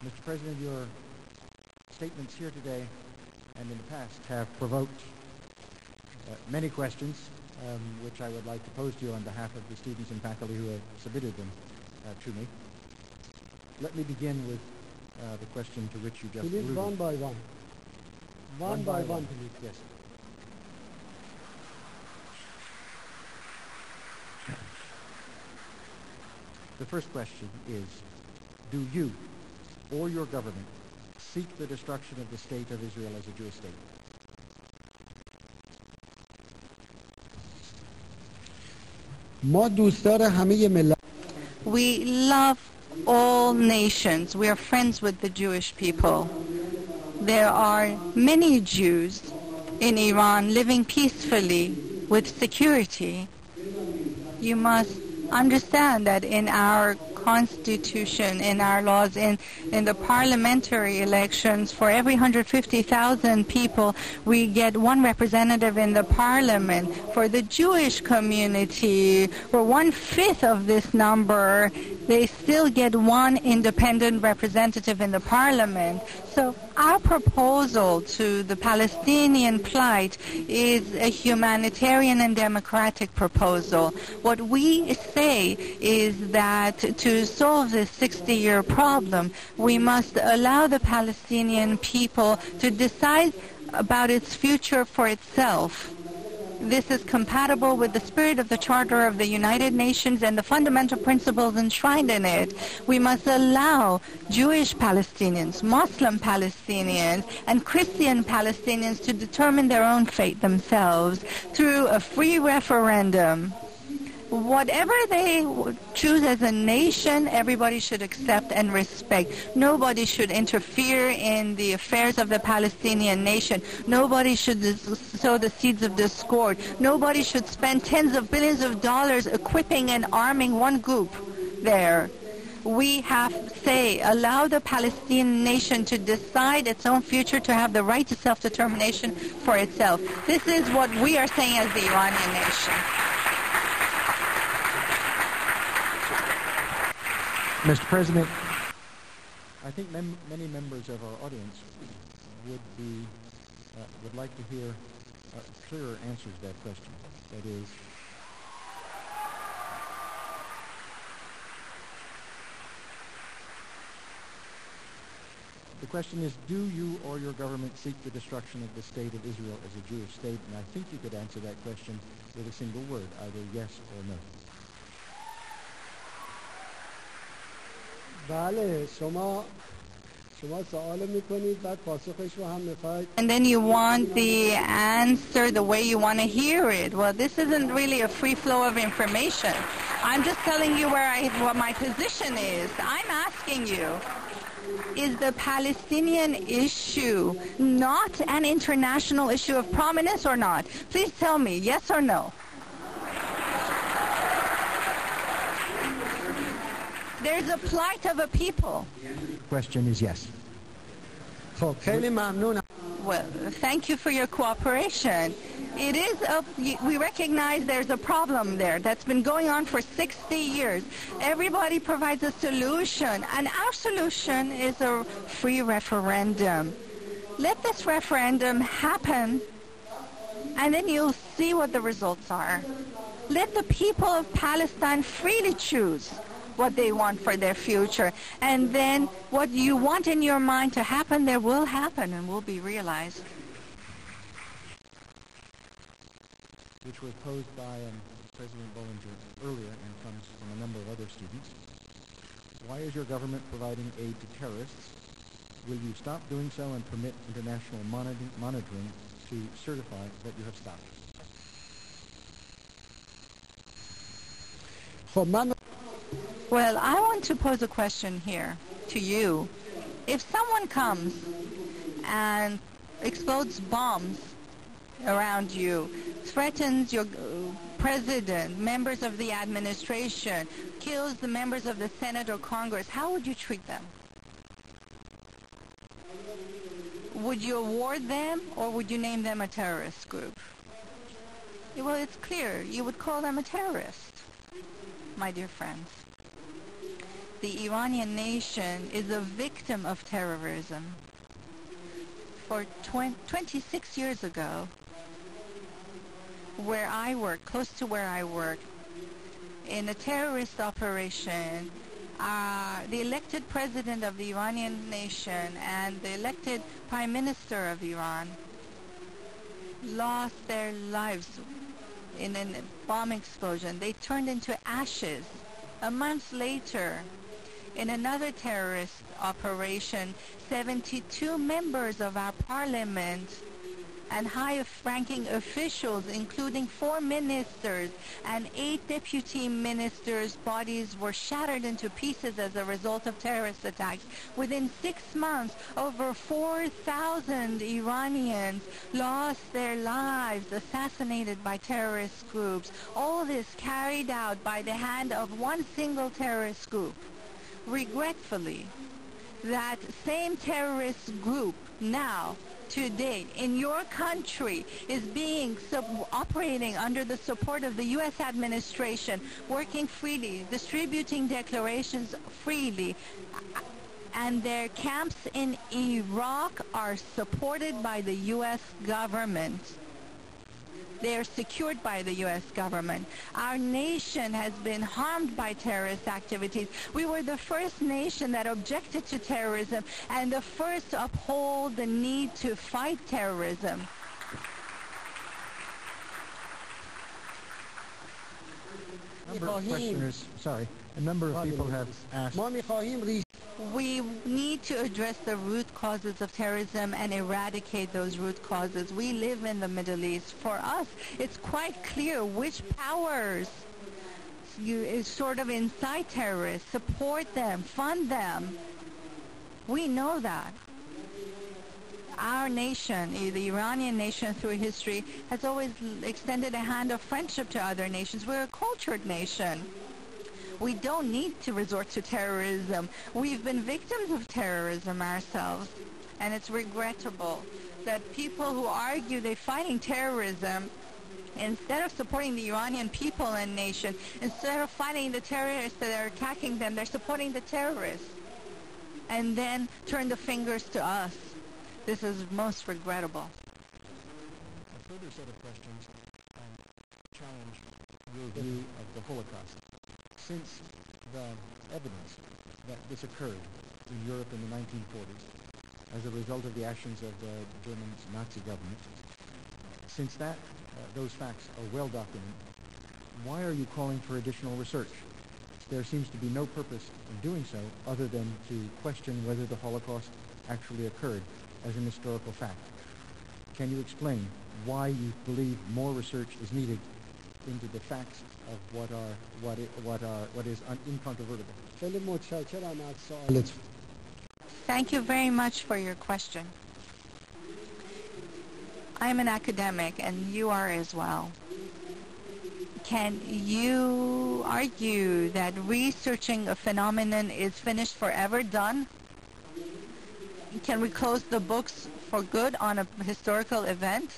Mr. President, your statements here today and in the past have provoked many questions, which I would like to pose to you on behalf of the students and faculty who have submitted them to me. Let me begin with the question to which you just alluded. One by one. One by one, please. Yes. The first question is, do you or your government seek the destruction of the state of Israel as a Jewish state? We love all nations. We are friends with the Jewish people. There are many Jews in Iran living peacefully with security. You must understand that in our constitution, in our laws, in the parliamentary elections, for every 150,000 people, we get one representative in the parliament. For the Jewish community, for 1/5 of this number, they still get one independent representative in the parliament. So our proposal to the Palestinian plight is a humanitarian and democratic proposal. What we say is that to solve this 60-year problem, we must allow the Palestinian people to decide about its future for itself. This is compatible with the spirit of the Charter of the United Nations and the fundamental principles enshrined in it. We must allow Jewish Palestinians, Muslim Palestinians, and Christian Palestinians to determine their own fate themselves through a free referendum. Whatever they choose as a nation, everybody should accept and respect. Nobody should interfere in the affairs of the Palestinian nation. Nobody should sow the seeds of discord. Nobody should spend tens of billions of dollars equipping and arming one group there. We have to say, allow the Palestinian nation to decide its own future, to have the right to self-determination for itself. This is what we are saying as the Iranian nation. Mr. President, I think many members of our audience would like to hear clearer answers to that question. That is, the question is, do you or your government seek the destruction of the state of Israel as a Jewish state? And I think you could answer that question with a single word, either yes or no. And then you want the answer the way you want to hear it. Well, this isn't really a free flow of information. I'm just telling you what my position is. I'm asking you, is the Palestinian issue not an international issue of prominence or not? Please tell me, yes or no. There's a plight of a people. The question is yes. Well, thank you for your cooperation. It is we recognize there's a problem there that's been going on for 60 years. Everybody provides a solution, and our solution is a free referendum. Let this referendum happen, and then you'll see what the results are. Let the people of Palestine freely choose what they want for their future. And then what you want in your mind to happen there will happen and will be realized. Which was posed by President Bollinger earlier and comes from a number of other students. Why is your government providing aid to terrorists? Will you stop doing so and permit international monitoring to certify that you have stopped? Well, I want to pose a question here to you. If someone comes and explodes bombs around you, threatens your president, members of the administration, kills the members of the Senate or Congress, how would you treat them? Would you award them, or would you name them a terrorist group? Well, it's clear. You would call them a terrorist, my dear friends. the Iranian nation is a victim of terrorism. For 26 years ago, where I work, close to where I work, in a terrorist operation, the elected president of the Iranian nation and the elected prime minister of Iran lost their lives in a bomb explosion. They turned into ashes. A month later, in another terrorist operation, 72 members of our parliament and high-ranking officials, including 4 ministers and 8 deputy ministers' bodies were shattered into pieces as a result of terrorist attacks. Within 6 months, over 4,000 Iranians lost their lives, assassinated by terrorist groups. All this carried out by the hand of one single terrorist group. Regretfully, that same terrorist group now, today, in your country, is operating under the support of the U.S. administration, working freely, distributing declarations freely, and their camps in Iraq are supported by the U.S. government. They are secured by the U.S. government. Our nation has been harmed by terrorist activities. We were the first nation that objected to terrorism and the first to uphold the need to fight terrorism. A number of people have asked. We need to address the root causes of terrorism and eradicate those root causes. We live in the Middle East. For us, it's quite clear which powers sort of incite terrorists, support them, fund them. We know that. Our nation, the Iranian nation through history, has always extended a hand of friendship to other nations. We're a cultured nation. We don't need to resort to terrorism. We've been victims of terrorism ourselves. And it's regrettable that people who argue they're fighting terrorism, instead of supporting the Iranian people and nation, instead of fighting the terrorists that are attacking them, they're supporting the terrorists. And then turn the fingers to us. This is most regrettable. A further set of questions challenge your view of the Holocaust. Since the evidence that this occurred in Europe in the 1940s as a result of the actions of the German Nazi government, since those facts are well documented, why are you calling for additional research? There seems to be no purpose in doing so other than to question whether the Holocaust actually occurred as an historical fact. Can you explain why you believe more research is needed into the facts of what is incontrovertible? Thank you very much for your question. I'm an academic, and you are as well. Can you argue that researching a phenomenon is finished, forever done? Can we close the books for good on a historical event?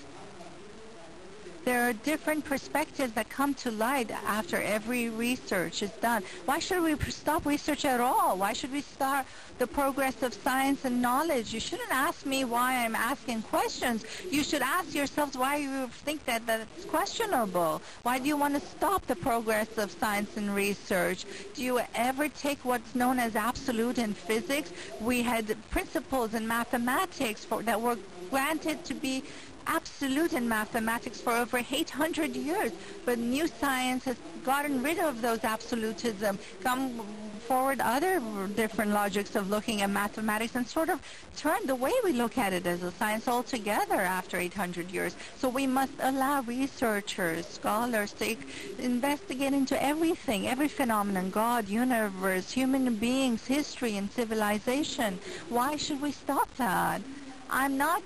There are different perspectives that come to light after every research is done. Why should we stop research at all? Why should we start the progress of science and knowledge? You shouldn't ask me why I'm asking questions. You should ask yourselves why you think that that's questionable. Why do you want to stop the progress of science and research? Do you ever take what's known as absolute in physics? We had principles in mathematics that were granted to be absolute in mathematics for over 800 years, but new science has gotten rid of those absolutism, come forward other different logics of looking at mathematics, and sort of turned the way we look at it as a science altogether after 800 years. So we must allow researchers, scholars to investigate into everything, every phenomenon, God, universe, human beings, history, and civilization. Why should we stop that? I'm not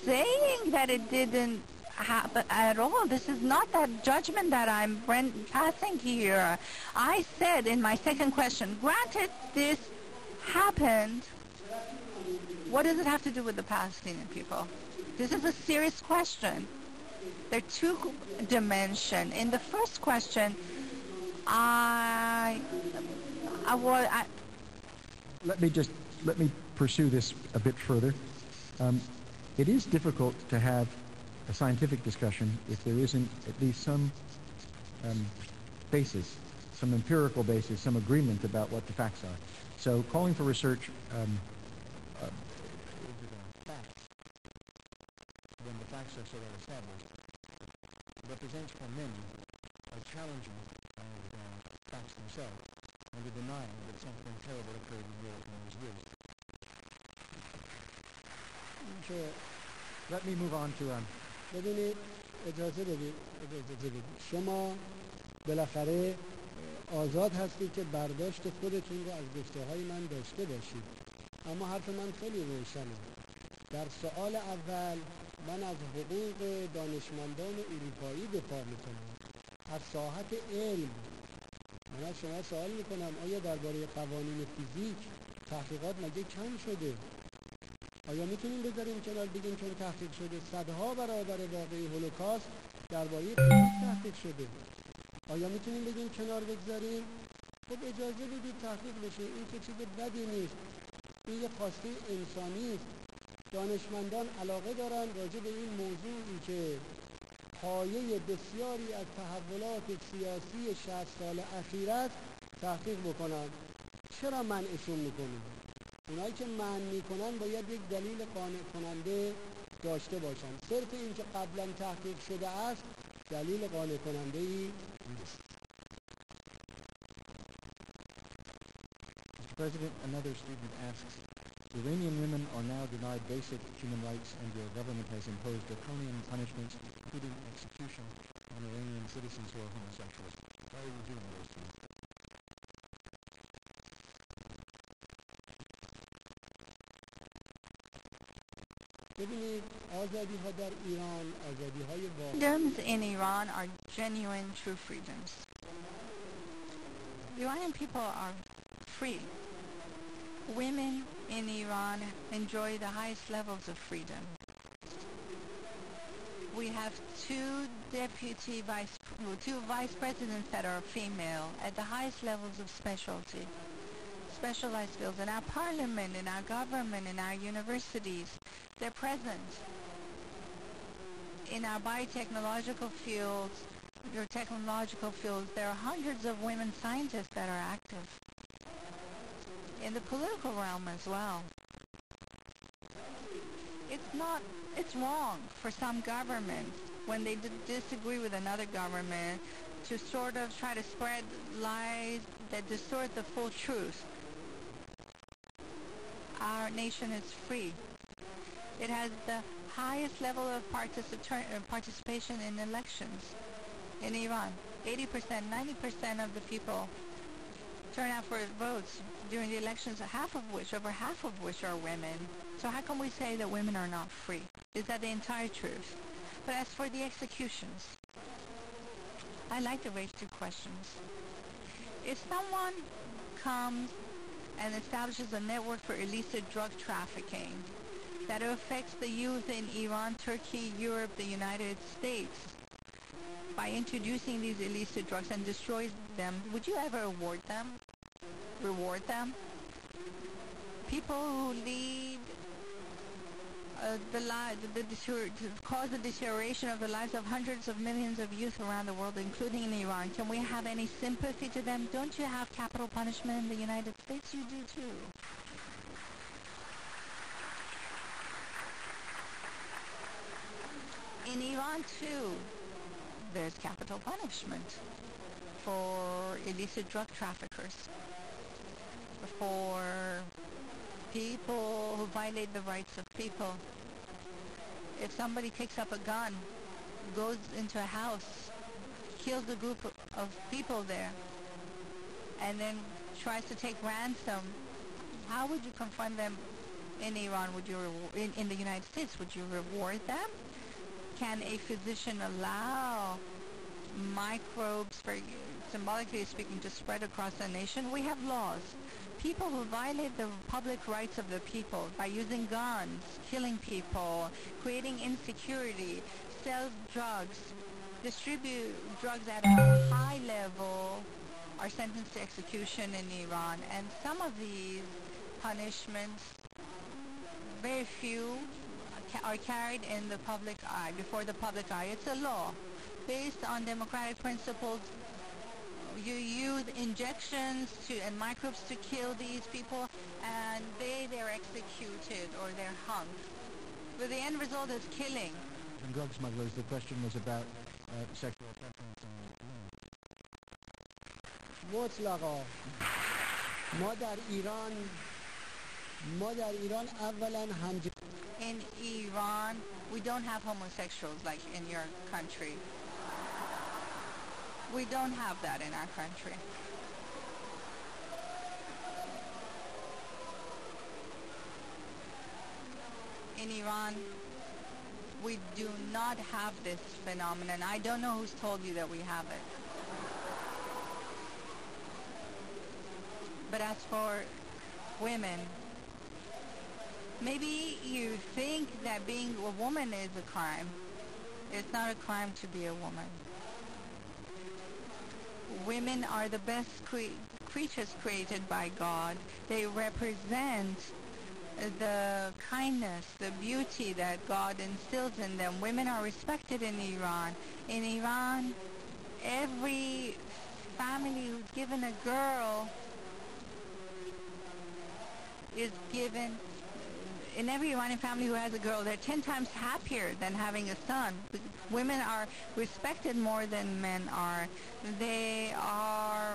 saying that it didn't happen at all. This is not that judgment that I'm passing here. I said in my second question, granted this happened, what does it have to do with the Palestinian people? This is a serious question. There are two dimensions. In the first question, Let me pursue this a bit further. It is difficult to have a scientific discussion if there isn't at least some basis, some empirical basis, some agreement about what the facts are. So calling for research facts, when the facts are so well established, represents for many a challenging facts themselves and a denial that something terrible occurred in Europe in those years. Let me move on to ببینید اجازه بدید شما بالاخره آزاد هستید که برداشت خودتون رو از گفته‌های من داشته باشید، اما حرف من خیلی روشنه. در سوال اول من از حقوق دانشمندان اروپایی دفاع میکنم، از ساحت علم. من از شما سوال میکنم آیا درباره قوانین فیزیک تحقیقات مگه کم شده؟ آیا میتونیم بذاریم کنار بگیم چون تحقیق شده صدها برابر واقعی هولوکاست درباره فیزیک تحقیق شده؟ آیا میتونیم بگیم کنار بگذاریم؟ خب اجازه بدید تحقیق بشه، این که چیز بدی نیست، این یه خواسته انسانی است. دانشمندان علاقه دارن راجع به این موضوعی که پایه بسیاری از تحولات سیاسی 60 سال اخیر است تحقیق بکنن. چرا منعشون میکنیم؟ اونایی که منع میکنن باید یک دلیل قانع کننده داشته باشن. صرف این که قبلا تحقیق شده است دلیل قانع کننده ای نیست. Mr. President, another student asks, Iranian women are now denied basic human rights and your government has imposed draconian punishments, including execution, on Iranian citizens who are homosexuals. Why are you doing those things? ببینید آزادی ها در ایران آزادی های واقعی. Freedoms in Iran are genuine, true freedoms. The Iranian people are free. Women in Iran enjoy the highest levels of freedom. We have two vice presidents that are female at the highest levels of specialized fields in our parliament, in our government, in our universities. They're present. In our biotechnological fields, there are hundreds of women scientists that are active. In the political realm as well. It's wrong for some governments when they disagree with another government to sort of try to spread lies that distort the full truth. Our nation is free. It has the highest level of participation in elections in Iran. 80%, 90% of the people turn out for votes during the elections, over half of which are women. So how can we say that women are not free? Is that the entire truth? But as for the executions, I'd like to raise two questions. If someone comes and establishes a network for illicit drug trafficking that affects the youth in Iran, Turkey, Europe, the United States, by introducing these illicit drugs and destroys them, would you ever reward them? People who lead cause the deterioration of the lives of hundreds of millions of youth around the world, including in Iran. Can we have any sympathy to them? Don't you have capital punishment in the United States? You do too. In Iran too, there's capital punishment for illicit drug traffickers, for people who violate the rights of people. If somebody takes up a gun, goes into a house, kills a group of people there, and then tries to take ransom, how would you confront them in Iran? In the United States, would you reward them? Can a physician allow microbes, symbolically speaking, to spread across the nation? We have laws. People who violate the public rights of the people by using guns, killing people, creating insecurity, sell drugs, distribute drugs at a high level, are sentenced to execution in Iran. And some of these punishments, very few are carried in the public eye, before the public eye. It's a law based on democratic principles. You use injections and microbes to kill these people, and they're executed or they're hung. But the end result is killing. And drug smugglers, the question was about sexual preference. مطلقا ما در ایران اولا In Iran, we don't have homosexuals like in your country. We don't have that in our country. In Iran, we do not have this phenomenon. I don't know who's told you that we have it. But as for women, maybe you think that being a woman is a crime. It's not a crime to be a woman. Women are the best creatures created by God. They represent the kindness, the beauty that God instills in them. Women are respected in Iran. In Iran, every family who's given a girl is given, in every Iranian family who has a girl, they're 10 times happier than having a son. Women are respected more than men are. They are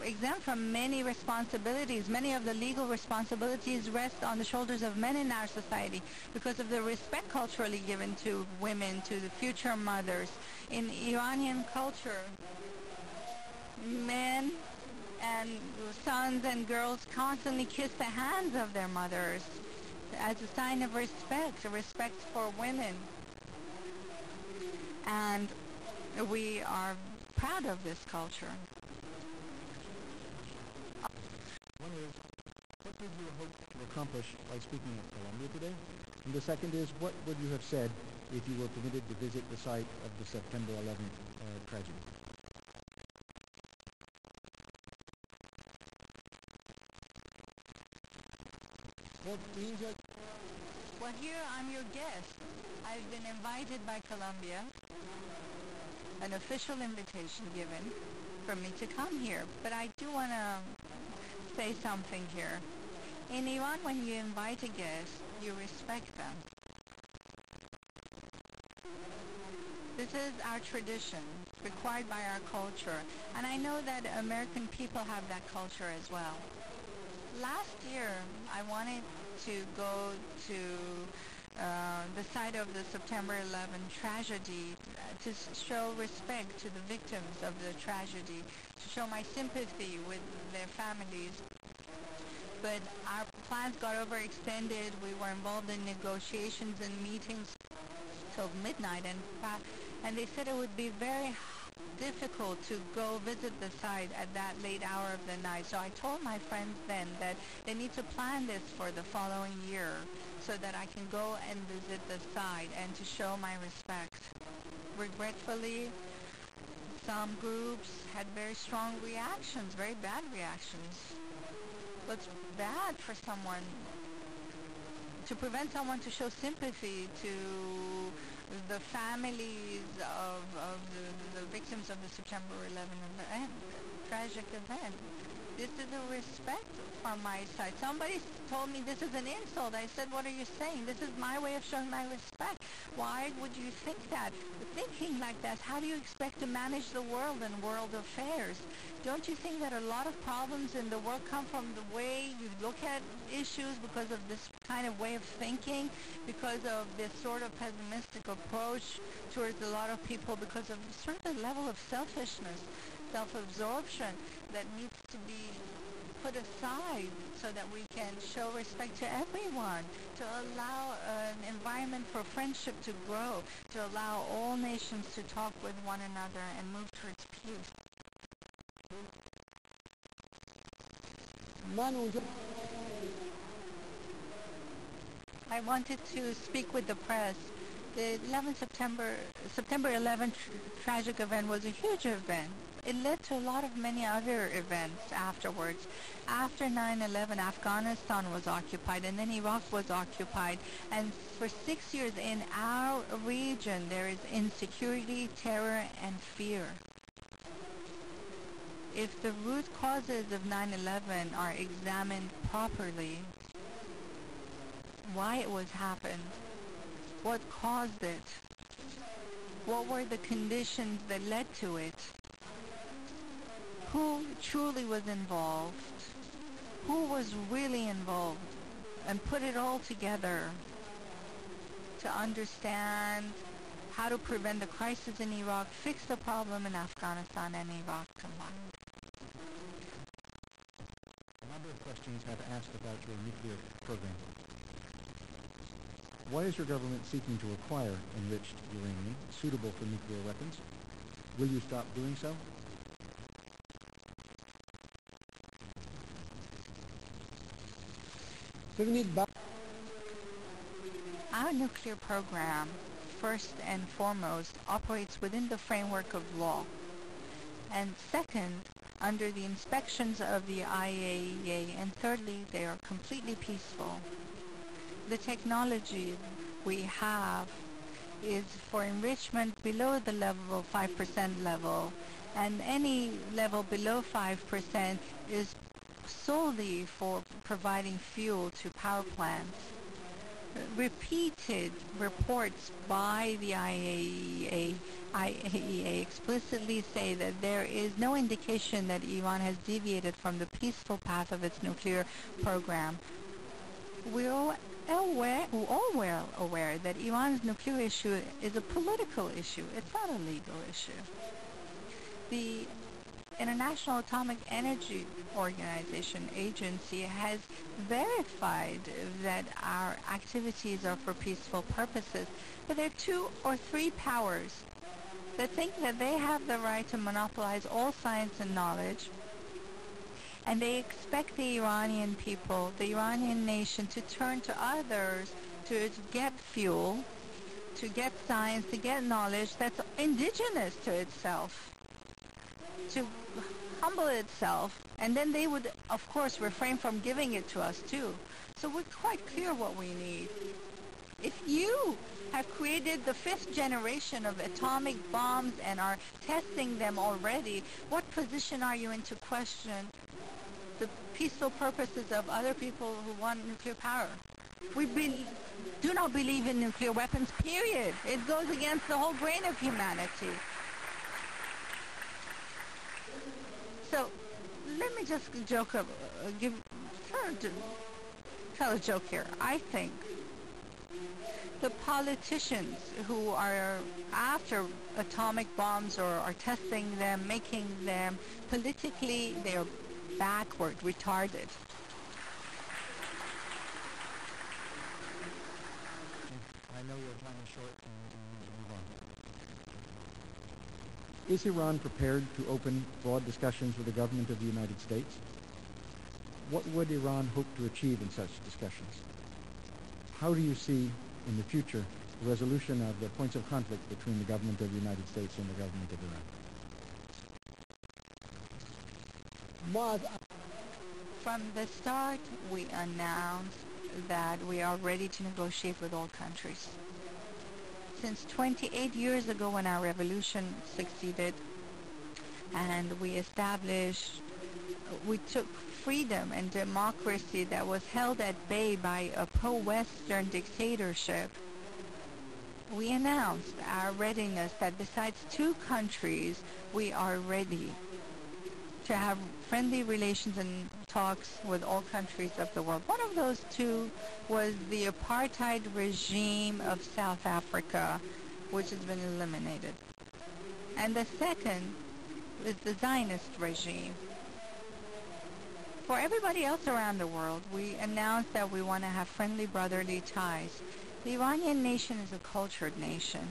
exempt from many responsibilities. Many of the legal responsibilities rest on the shoulders of men in our society because of the respect culturally given to women, to the future mothers. In Iranian culture, men and sons and girls constantly kiss the hands of their mothers as a sign of respect, a respect for women. And we are proud of this culture. One is, what did you hope to accomplish by speaking at Columbia today? And the second is, what would you have said if you were permitted to visit the site of the September 11th tragedy? Well, here I'm your guest. I've been invited by Columbia, an official invitation given for me to come here. But I do want to say something here. In Iran, when you invite a guest, you respect them. This is our tradition, required by our culture. And I know that American people have that culture as well. Last year, I wanted to go to the site of the September 11 tragedy to show respect to the victims of the tragedy, to show my sympathy with their families. But our plans got overextended. We were involved in negotiations and meetings till midnight, and they said it would be very difficult to go visit the site at that late hour of the night. So I told my friends then that they need to plan this for the following year so that I can go and visit the site and to show my respect. Regretfully, some groups had very strong reactions, very bad reactions. What's bad for someone, to prevent someone to show sympathy to the families of the victims of the September 11 event, tragic event. This is a respect from my side. Somebody told me this is an insult. I said, what are you saying? This is my way of showing my respect. Why would you think that? Thinking like that, how do you expect to manage the world and world affairs? Don't you think that a lot of problems in the world come from the way you look at issues because of this kind of way of thinking, because of this sort of pessimistic approach towards a lot of people, because of sort of the level of selfishness, self-absorption that needs to be put aside so that we can show respect to everyone, to allow an environment for friendship to grow, to allow all nations to talk with one another and move towards peace. I wanted to speak with the press. The September 11th tragic event was a huge event, it led to a lot of many other events afterwards. After 9/11, Afghanistan was occupied, and then Iraq was occupied. And for 6 years in our region, there is insecurity, terror, and fear. If the root causes of 9/11 are examined properly, why it was happened, what caused it, what were the conditions that led to it, who truly was involved, who was really involved, and put it all together to understand how to prevent the crisis in Iraq, fix the problem in Afghanistan and Iraq combined. A number of questions have asked about your nuclear program. Why is your government seeking to acquire enriched uranium suitable for nuclear weapons? Will you stop doing so? Our nuclear program, first and foremost, operates within the framework of law. And second, under the inspections of the IAEA. And thirdly, they are completely peaceful. The technology we have is for enrichment below the level 5% level, and any level below 5% is solely for providing fuel to power plants. Repeated reports by the IAEA explicitly say that there is no indication that Iran has deviated from the peaceful path of its nuclear program. We're all well aware that Iran's nuclear issue is a political issue. It's not a legal issue. The International Atomic Energy Organization agency has verified that our activities are for peaceful purposes, but there are 2 or 3 powers that think that they have the right to monopolize all science and knowledge, and they expect the Iranian people, the Iranian nation, to turn to others to get fuel, to get science, to get knowledge that's indigenous to itself, to humble itself, and then they would, of course, refrain from giving it to us too. So we're quite clear what we need. If you have created the 5th generation of atomic bombs and are testing them already, what position are you in to question the peaceful purposes of other people who want nuclear power? We do not believe in nuclear weapons, period. It goes against the whole grain of humanity. So let me just tell a joke here. I think the politicians who are after atomic bombs or are testing them, making them, politically they are backward, retarded. I know your time is short, move on. Is Iran prepared to open broad discussions with the government of the United States? What would Iran hope to achieve in such discussions? How do you see in the future the resolution of the points of conflict between the government of the United States and the government of Iran? From the start, we announced that we are ready to negotiate with all countries. Since 28 years ago, when our revolution succeeded and we took freedom and democracy that was held at bay by a pro-Western dictatorship, we announced our readiness that besides 2 countries, we are ready to have friendly relations and talks with all countries of the world. One of those 2 was the apartheid regime of South Africa, which has been eliminated. And the second is the Zionist regime. For everybody else around the world, we announced that we want to have friendly brotherly ties. The Iranian nation is a cultured nation.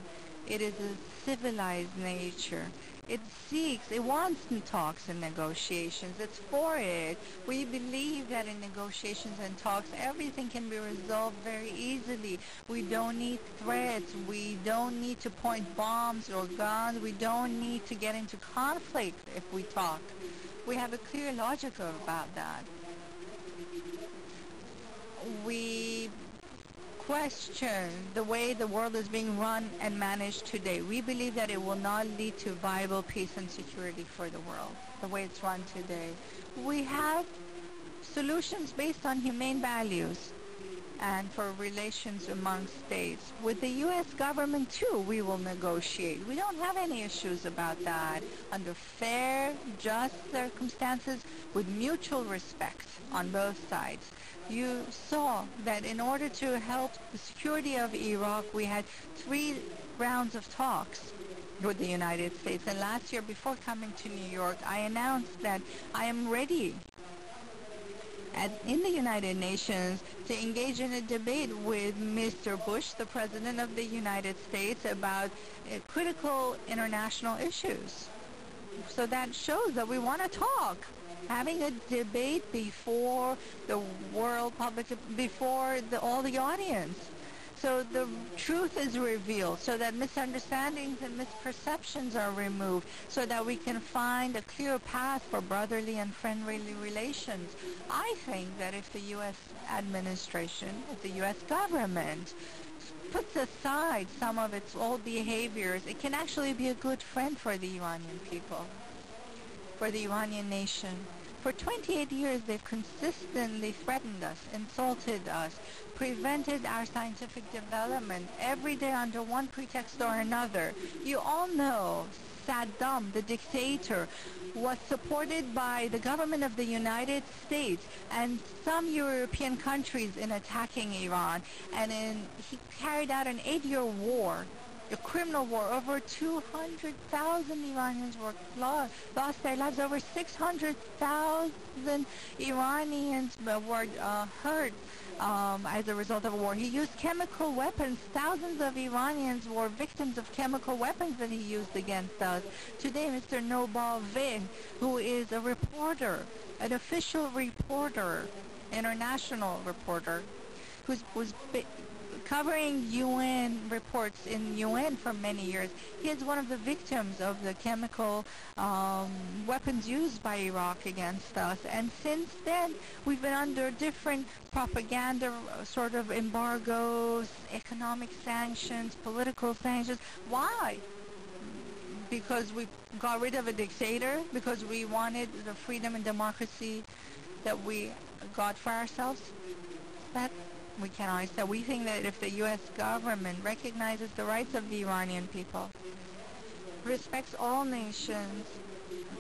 It is a civilized nature. It seeks, it wants talks and negotiations. It's for it. We believe that in negotiations and talks, everything can be resolved very easily. We don't need threats. We don't need to point bombs or guns. We don't need to get into conflict if we talk. We have a clear logic about that. We question the way the world is being run and managed today. We believe that it will not lead to viable peace and security for the world, the way it's run today. We have solutions based on humane values and for relations among states. With the U.S. government, too, we will negotiate. We don't have any issues about that. Under fair, just circumstances with mutual respect on both sides. You saw that in order to help the security of Iraq, we had 3 rounds of talks with the United States. And last year, before coming to New York, I announced that I am ready in the United Nations to engage in a debate with Mr. Bush, the President of the United States, about critical international issues. So that shows that we want to talk. Having a debate before the world public, before all the audience. So the truth is revealed, so that misunderstandings and misperceptions are removed, so that we can find a clear path for brotherly and friendly relations. I think that if the U.S. administration, if the U.S. government puts aside some of its old behaviors, it can actually be a good friend for the Iranian people, for the Iranian nation. For 28 years, they've consistently threatened us, insulted us, prevented our scientific development every day under one pretext or another. You all know Saddam, the dictator, was supported by the government of the United States and some European countries in attacking Iran. And he carried out an 8-year war, a criminal war. Over 200,000 Iranians lost their lives. Over 600,000 Iranians were hurt as a result of a war. He used chemical weapons. Thousands of Iranians were victims of chemical weapons that he used against us. Today, Mr. Nobave, who is a reporter, an official reporter, international reporter, who was covering UN reports in UN for many years. He is one of the victims of the chemical weapons used by Iraq against us. And since then, we've been under different propaganda sort of embargoes, economic sanctions, political sanctions. Why? Because we got rid of a dictator? Because we wanted the freedom and democracy that we got for ourselves? That we cannot accept. We think that if the U.S. government recognizes the rights of the Iranian people, respects all nations,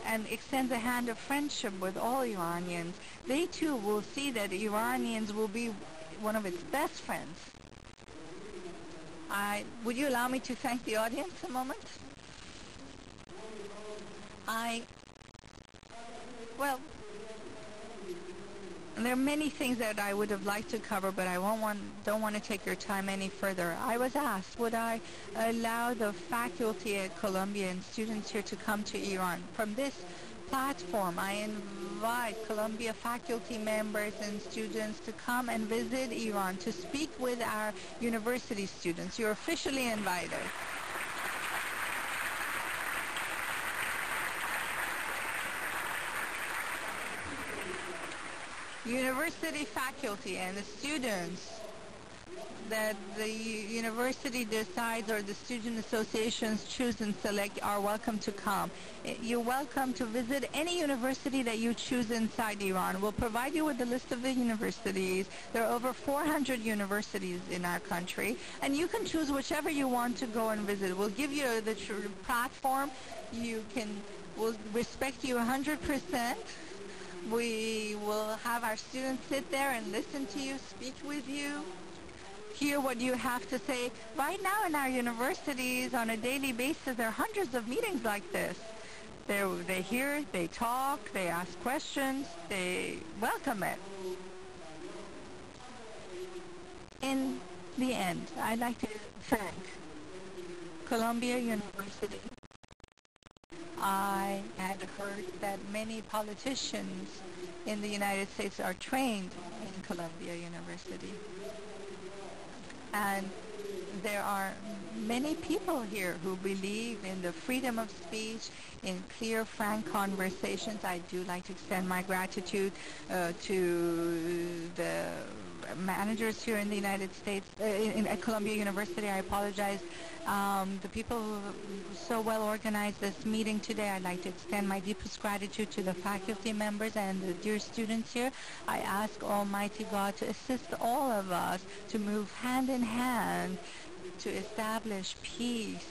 and extends a hand of friendship with all Iranians, they too will see that Iranians will be one of its best friends. Would you allow me to thank the audience a moment? Well, there are many things that I would have liked to cover, but I don't want to take your time any further. I was asked, would I allow the faculty at Columbia and students here to come to Iran? From this platform, I invite Columbia faculty members and students to come and visit Iran, to speak with our university students. You're officially invited. University faculty and the students that the university decides or the student associations choose and select are welcome to come. You're welcome to visit any university that you choose inside Iran. We'll provide you with a list of the universities. There are over 400 universities in our country, and you can choose whichever you want to go and visit. We'll give you the platform. We'll respect you 100%. We will have our students sit there and listen to you, speak with you, hear what you have to say. Right now in our universities, on a daily basis, there are hundreds of meetings like this. They hear, they talk, they ask questions, they welcome it. In the end, I'd like to thank Columbia University. that many politicians in the United States are trained in Columbia University. And there are many people here who believe in the freedom of speech, in clear, frank conversations. I do like to extend my gratitude to the managers here in the United States, at Columbia University. I apologize. The people who so well organized this meeting today, I'd like to extend my deepest gratitude to the faculty members and the dear students here. I ask Almighty God to assist all of us to move hand in hand to establish peace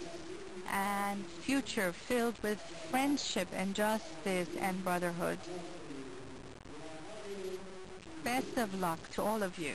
and future filled with friendship and justice and brotherhood. Best of luck to all of you.